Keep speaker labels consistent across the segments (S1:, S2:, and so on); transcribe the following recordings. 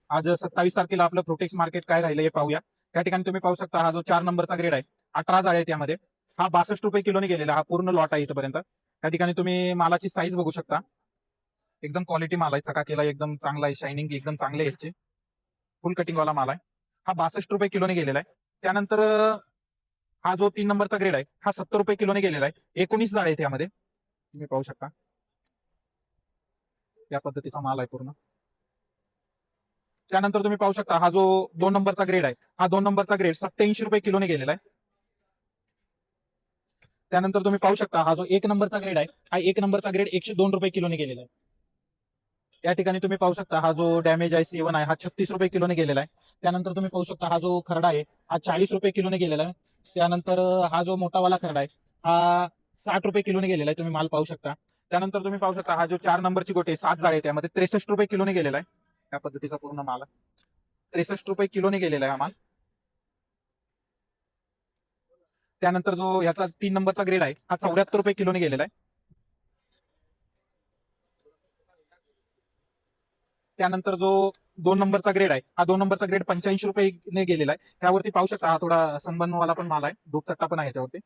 S1: आज 27 तारखेला आपलं प्रोटेक्स मार्केट काय राहिलं हे पाहूया. त्या ठिकाणी तुम्ही पाहू शकता हा जो 4 नंबरचा ग्रेड आहे, 18 जाळे आहेत त्यामध्ये. हा 62 रुपये किलोने गेलेला हा पूर्ण लॉट आहे इथपर्यंत. त्या ठिकाणी तुम्ही मालाची साईज बघू शकता. एकदम क्वालिटी माल आहे, चकाकीला एकदम चांगला आहे, शायनिंग एकदम चांगले आहे याची. फुल कटिंग वाला माल आहे. हा 62 रुपये किलोने गेलेला आहे. त्यानंतर हा जो 3 नंबरचा ग्रेड आहे हा 70 रुपये किलोने गेलेला आहे. 19 जाळे आहेत यामध्ये, तुम्ही पाहू शकता. या पद्धतीचा माल आहे पूर्ण. त्यानंतर तुम्ही पाहू शकता हा जो 2 नंबरचा ग्रेड आहे, हा 2 नंबरचा ग्रेड 87 रुपये किलोने गेलेला आहे. त्यानंतर तुम्ही पाहू शकता हा जो 1 नंबरचा ग्रेड आहे, हा 1 नंबरचा ग्रेड 102 रुपये किलोने गेलेला आहे. या ठिकाणी तुम्ही पाहू शकता हा जो डॅमेज आहे C1 आहे, हा 36 रुपये किलोने गेलेला आहे. त्यानंतर तुम्ही पाहू शकता हा जो खरडा आहे, हा 40 रुपये किलोने गेलेला आहे. त्यानंतर हा जो मोठावाला खरडा आहे, हा 60 रुपये किलोने गेलेला आहे. तुम्ही माल पाहू शकता. त्यानंतर तुम्ही पाहू शकता हा जो 4 नंबरची गोटी आहे, 7 जाळे आहे, त्यामध्ये 63 रुपये किलोने गेलेला आहे. या पद्धतीचा पूर्ण माल आहे. 63 रुपये किलोने गेलेला आहे हा माल. त्यानंतर जो याचा 3 नंबरचा ग्रेड आहे, हा 74 रुपये किलोने गेलेला आहे. त्यानंतर जो 2 नंबरचा ग्रेड आहे, हा 2 नंबरचा ग्रेड 85 रुपये गेलेला आहे. त्यावरती पाहू शकता हा थोडा सनबर्नवाला पण माल आहे, धूप पण आहे त्यावरती.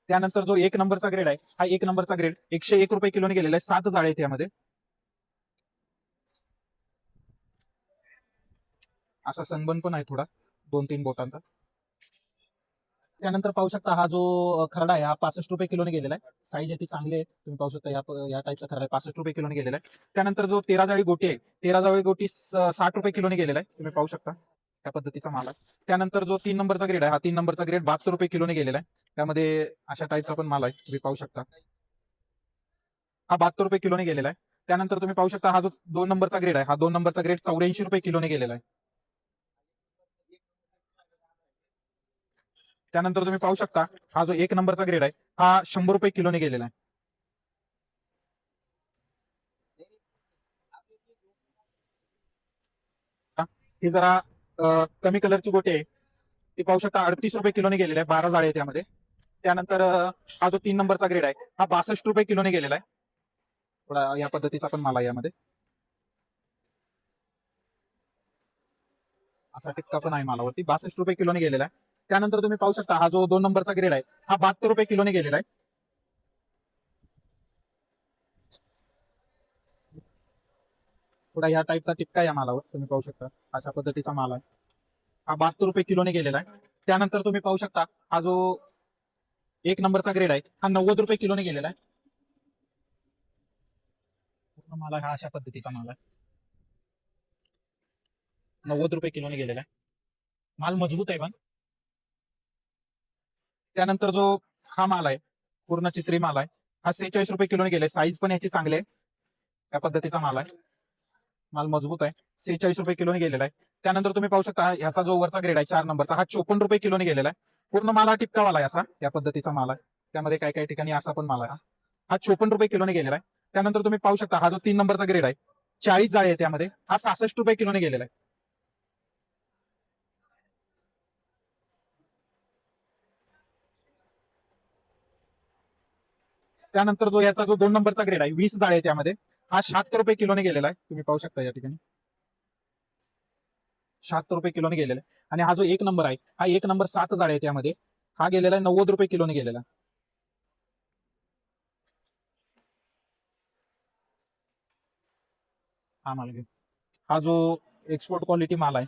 S1: त्यानंतर जो 1 नंबरचा ग्रेड आहे, हा 1 नंबरचा ग्रेड 101 रुपये किलोने गेलेला आहे. 7 जाळे आहेत त्यामध्ये. असा सनबर्न पण आहे थोडा, 2-3 बोटांचा. त्यानंतर पाहू शकता हा जो खरडा आहे, हा 65 रुपये किलोने गेलेला आहे. साईज आहे ती चांगली आहे, तुम्ही पाहू शकता. या टाईपचा खरडा आहे, 65 रुपये किलोने गेलेला आहे. त्यानंतर जो 13 जाळी गोटी आहे, 13 जाळी गोटी 60 रुपये किलोने गेलेला आहे, तुम्ही पाहू शकता. त्या पद्धतीचा माल आहे. त्यानंतर जो 3 नंबरचा ग्रेड आहे, हा 3 नंबरचा ग्रेड 72 रुपये किलोने गेलेला आहे. त्यामध्ये अशा टाईपचा पण माल आहे, तुम्ही पाहू शकता. हा 72 रुपये किलोने गेलेला आहे. त्यानंतर तुम्ही पाहू शकता हा जो 2 नंबरचा ग्रेड आहे, हा 2 नंबरचा ग्रेड 84 रुपये किलोने गेलेला आहे. त्यानंतर तुम्ही पाहू शकता हा जो 1 नंबरचा ग्रेड आहे, हा 100 रुपये किलोने गेलेला आहे. ही जरा कमी कलरची गोटी आहे, ती पाहू शकता 38 रुपये किलोने गेलेला आहे. 12 जाळे आहे त्यामध्ये. त्यानंतर हा जो 3 नंबरचा ग्रेड आहे, हा 62 रुपये किलोने गेलेला आहे. थोडा या पद्धतीचा पण माल आहे यामध्ये. असा टिक्का पण आहे मालावरती, 62 रुपये किलोने गेलेला आहे. त्यानंतर तुम्ही पाहू शकता हा जो 2 नंबरचा ग्रेड आहे, हा 72 रुपये किलोने गेलेला आहे. थोडा या टाईपचा टिक्का या मालावर तुम्ही पाहू शकता. अशा पद्धतीचा माल आहे, हा 72 रुपये किलोने गेलेला आहे. त्यानंतर तुम्ही पाहू शकता हा जो 1 नंबरचा ग्रेड आहे, हा 90 रुपये किलोने गेलेला आहे. पूर्ण माल आहे हा अशा पद्धतीचा माल आहे, 90 रुपये किलोने गेलेला आहे. माल मजबूत आहे पण. त्यानंतर जो हा माल आहे, पूर्ण चित्री माल आहे, हा 46 रुपये किलोने गेलाय. साईज पण याची चांगली आहे. या पद्धतीचा माल आहे, माल मजबूत आहे. 46 रुपये किलोने गेलेला आहे. त्यानंतर तुम्ही पाहू शकता ह्याचा जो वरचा ग्रेड आहे 4 नंबरचा, हा 54 रुपये किलोने गेलेला आहे. पूर्ण माल हा टिपकावाला आहे असा, या पद्धतीचा माल आहे. त्यामध्ये काही काही ठिकाणी असा पण माल आहे. हा 54 रुपये किलोने गेलेला आहे. त्यानंतर तुम्ही पाहू शकता हा जो 3 नंबरचा ग्रेड आहे, 40 जाळे आहे त्यामध्ये, हा 66 रुपये किलोने गेलेला आहे. त्यानंतर जो याचा जो 2 नंबरचा ग्रेड आहे, 20 जाळे आहे त्यामध्ये, हा 76 रुपये किलोने गेलेला आहे. तुम्ही पाहू शकता या ठिकाणी 76 रुपये किलोने गेलेला आहे. आणि हा जो 1 नंबर आहे, हा 1 नंबर 7 जाळे आहे त्यामध्ये, हा गेलेला आहे 90 रुपये किलोने गेलेला आहे. हा माल घेऊ. हा जो एक्सपोर्ट क्वालिटी माल आहे,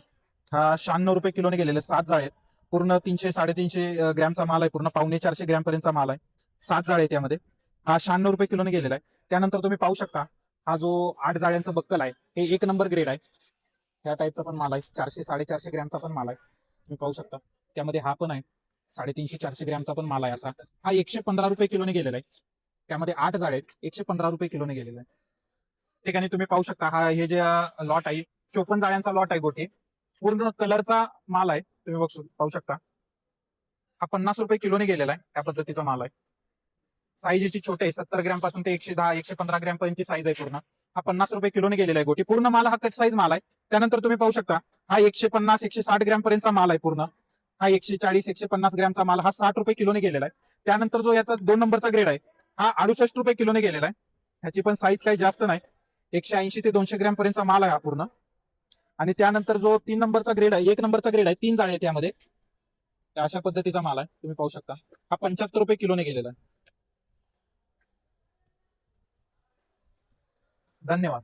S1: हा 96 रुपये किलोने गेलेला आहे. 7 जाळे आहेत. पूर्ण 300-350 ग्रॅमचा माल आहे, पूर्ण 350-400 ग्रॅम पर्यंतचा माल आहे. 7 जाळे आहे त्यामध्ये, हा 96 रुपये किलोने गेलेला आहे. त्यानंतर तुम्ही पाहू शकता हा जो 8 जाळ्यांचा बक्कल आहे, हे 1 नंबर ग्रेड आहे. ह्या टाईपचा पण माल आहे, 400-450 ग्रॅमचा पण माल आहे, तुम्ही पाहू शकता. त्यामध्ये हा पण आहे, 350-400 ग्रॅमचा पण माल आहे असा. हा 115 रुपये किलोने गेलेला आहे. त्यामध्ये 8 जाळे आहेत, 115 रुपये किलोने गेलेला आहे. ठिकाणी तुम्ही पाहू शकता हा हे जे लॉट आहे, 54 जाळ्यांचा लॉट आहे गोटी. पूर्ण कलरचा माल आहे, तुम्ही पाहू शकता. हा 50 रुपये किलोने गेलेला आहे, त्या पद्धतीचा माल आहे. साईज याची छोटी आहे, 70 ग्रॅम पासून ते 110-115 ग्रॅम पर्यंतची साईज आहे पूर्ण. हा 50 रुपये किलोने गेलेला आहे गोटी. पूर्ण माल हा कट साईज माल आहे. त्यानंतर तुम्ही पाहू शकता हा 150-160 ग्रॅम पर्यंतचा माल आहे पूर्ण. हा 140-150 ग्रॅमचा माल हा 60 रुपये किलोने गेलेला आहे. त्यानंतर जो याचा 2 नंबरचा ग्रेड आहे, हा 68 रुपये किलोने गेलेला आहे. ह्याची पण साईज काही जास्त नाही, 180 ते 200 ग्रॅम पर्यंतचा माल आहे हा पूर्ण. आणि त्यानंतर जो 3 नंबरचा ग्रेड आहे, 1 नंबरचा ग्रेड आहे, 3 जाळे आहे त्यामध्ये. अशा पद्धतीचा माल आहे, तुम्ही पाहू शकता. हा 75 रुपये किलोने गेलेला आहे. धन्यवाद.